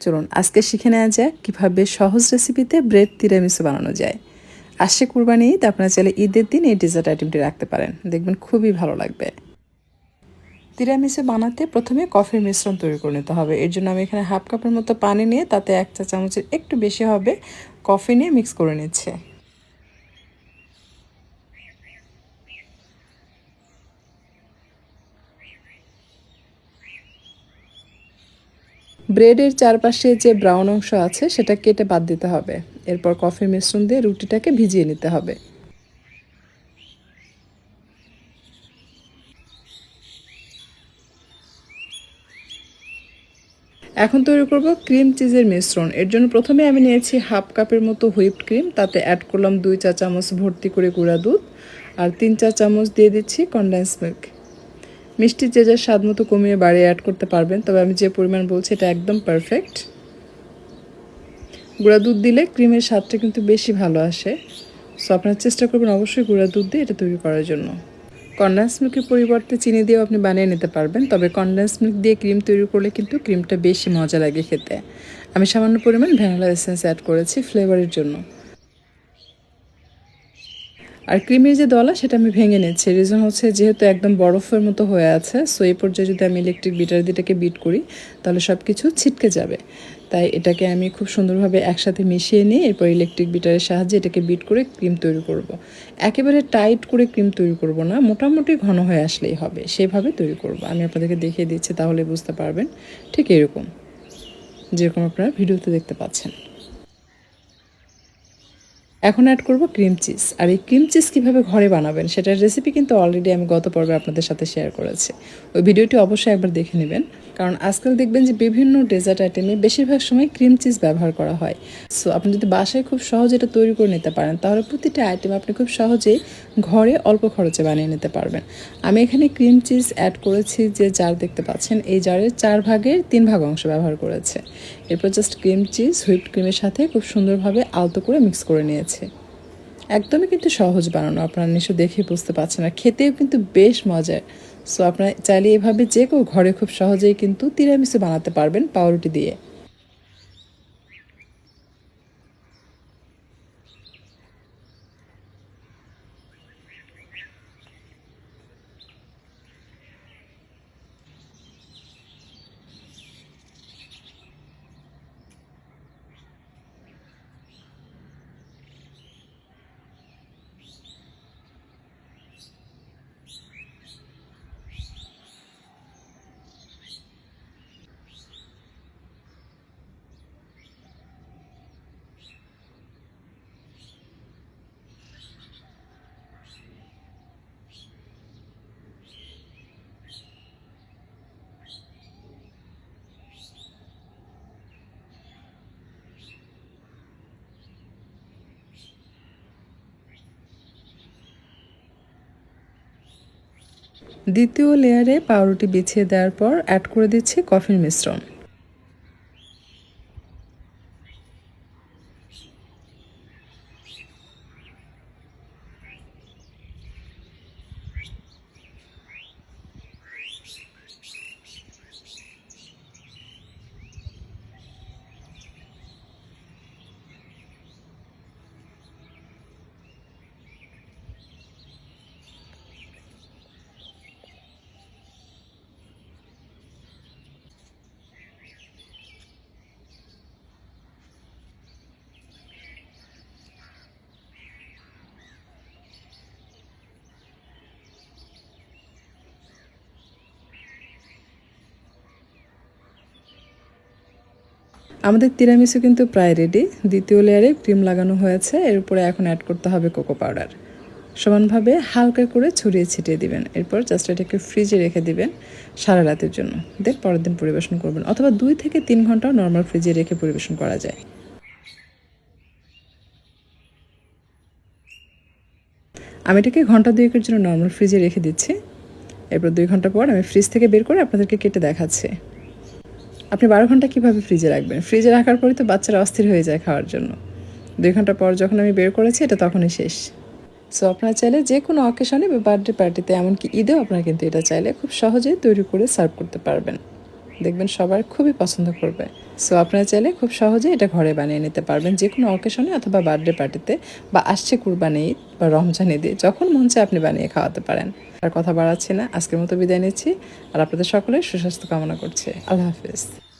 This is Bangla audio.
চলুন আজকে শিখে নেওয়া যাক কীভাবে সহজ রেসিপিতে ব্রেড তিরামিসু বানানো যায়। আসছে কুরবানি ঈদ, আপনারা চাইলে ঈদের দিন এই ডেজার্ট আইটেমটি রাখতে পারেন, দেখবেন খুবই ভালো লাগবে। তিরামিসু বানাতে প্রথমে কফির মিশ্রণ তৈরি করে নিতে হবে। এর জন্য আমি এখানে হাফ কাপের মতো পানি নিয়ে তাতে 1 চা চামচের একটু বেশি হবে কফি নিয়ে মিক্স করে নিচ্ছে। ব্রেডের চারপাশে যে ব্রাউন অংশ আছে সেটা কেটে বাদ দিতে হবে। এরপর কফির মিশ্রণ দিয়ে রুটিটাকে ভিজিয়ে নিতে হবে। এখন তৈরি করব ক্রিম চিজের মিশ্রণ। এর জন্য প্রথমে আমি নিয়েছি হাফ কাপের মতো হুইপড ক্রিম, তাতে অ্যাড করলাম 2 চা চামচ ভর্তি করে গুঁড়া দুধ আর 3 চা চামচ দিয়ে দিচ্ছি কনডেন্স মিল্ক। মিষ্টি যে যার স্বাদ মতো কমিয়ে বাড়িয়ে অ্যাড করতে পারবেন, তবে আমি যে পরিমাণ বলছি এটা একদম পারফেক্ট। গুঁড়া দুধ দিলে ক্রিমের স্বাদটা কিন্তু বেশি ভালো আসে, সো আপনারা চেষ্টা করবেন অবশ্যই গুঁড়া দুধ দিয়ে এটা তৈরি করার জন্য। কনডেন্স মিল্কের পরিবর্তে চিনি দিয়েও আপনি বানিয়ে নিতে পারবেন, তবে কনডেন্স মিল্ক দিয়ে ক্রিম তৈরি করলে কিন্তু ক্রিমটা বেশি মজা লাগে খেতে। আমি সামান্য পরিমাণ ভ্যানিলা এসেন্স অ্যাড করেছি ফ্লেভারের জন্য। আর ক্রিমের যে দলা সেটা আমি ভেঙে নিচ্ছি। রিজন হচ্ছে যেহেতু একদম বরফের মতো হয়ে আছে, সো এই পর্যায়ে যদি আমি ইলেকট্রিক বিটার দিয়ে এটাকে বিট করি তাহলে সব কিছু ছিটকে যাবে। তাই এটাকে আমি খুব সুন্দরভাবে একসাথে মিশিয়ে নিয়ে এরপর ইলেকট্রিক বিটারের সাহায্যে এটাকে বিট করে ক্রিম তৈরি করব। একেবারে টাইট করে ক্রিম তৈরি করব না, মোটামুটি ঘন হয়ে আসলেই হবে, সেভাবে তৈরি করব। আমি আপনাদেরকে দেখিয়ে দিচ্ছি, তাহলে বুঝতে পারবেন। ঠিক এরকম, যেরকম আপনারা ভিডিওতে দেখতে পাচ্ছেন। এখন অ্যাড করব ক্রিম চিজ। আর এই ক্রিম চিজ কীভাবে ঘরে বানাবেন সেটার রেসিপি কিন্তু অলরেডি আমি গত পর্বে আপনাদের সাথে শেয়ার করেছি। ওই ভিডিওটি অবশ্যই একবার দেখে নেবেন, কারণ আজকাল দেখবেন যে বিভিন্ন ডেজার্ট আইটেমে বেশিরভাগ সময় ক্রিম চিজ ব্যবহার করা হয়। সো আপনি যদি বাসায় খুব সহজে এটা তৈরি করে নিতে পারেন তাহলে প্রতিটা আইটেম আপনি খুব সহজেই ঘরে অল্প খরচে বানিয়ে নিতে পারবেন। আমি এখানে ক্রিম চিজ অ্যাড করেছি যে জার দেখতে পাচ্ছেন, এই জারের 4 ভাগের 3 ভাগ অংশ ব্যবহার করেছে। এরপর জাস্ট ক্রিম চিজ হুইপড ক্রিমের সাথে খুব সুন্দরভাবে আলতো করে মিক্স করে নিয়েছে। একদমই কিন্তু সহজ বানানো, আপনারা নিশ্চয় দেখেই বুঝতে পারছেন, আর খেতেও কিন্তু বেশ মজার। সো আপনারা চাইলে এভাবে যে কেউ ঘরে খুব সহজেই কিন্তু তিরামিসু বানাতে পারবেন পাউরুটি দিয়ে। দ্বিতীয় লেয়ারে পাউরুটি বিছিয়ে দেওয়ার পর অ্যাড করে দিচ্ছি কফির মিশ্রণ। আমাদের তিরামিসু কিন্তু প্রায় রেডি। দ্বিতীয় লেয়ারে ক্রিম লাগানো হয়েছে, এর উপরে এখন অ্যাড করতে হবে কোকো পাউডার। সমানভাবে হালকা করে ছড়িয়ে ছিটিয়ে দিবেন। এরপর জাস্ট এটাকে ফ্রিজে রেখে দিবেন সারা রাতের জন্য, দেন পরের দিন পরিবেশন করবেন, অথবা 2 থেকে 3 ঘন্টাও নর্মাল ফ্রিজে রেখে পরিবেশন করা যায়। আমি এটাকে ঘন্টা 2-এর জন্য নর্মাল ফ্রিজে রেখে দিচ্ছি। এরপর 2 ঘন্টা পর আমি ফ্রিজ থেকে বের করে আপনাদেরকে কেটে দেখাচ্ছি। আপনি 12 ঘন্টা কীভাবে ফ্রিজে রাখবেন? ফ্রিজে রাখার পরই তো বাচ্চারা অস্থির হয়ে যায় খাওয়ার জন্য। 2 ঘন্টা পর যখন আমি বের করেছি এটা তখনই শেষ। সো আপনারা চাইলে যে কোনো অকেশনে বা বার্থডে পার্টিতে, এমনকি ঈদেও আপনারা কিন্তু এটা চাইলে খুব সহজেই তৈরি করে সার্ভ করতে পারবেন। দেখবেন সবার খুবই পছন্দ করবে। সো আপনারা চাইলে খুব সহজে এটা ঘরে বানিয়ে নিতে পারবেন যে কোনো অকেশনে অথবা বার্থডে পার্টিতে, বা আসছে কুরবানি ঈদ বা রমজান ঈদে যখন মন চায় আপনি বানিয়ে খাওয়াতে পারেন। আর কথা বাড়াচ্ছি না, আজকের মতো বিদায় নিচ্ছি। আর আপনাদের সকলের সুস্বাস্থ্য কামনা করছে। আল্লাহ হাফিজ।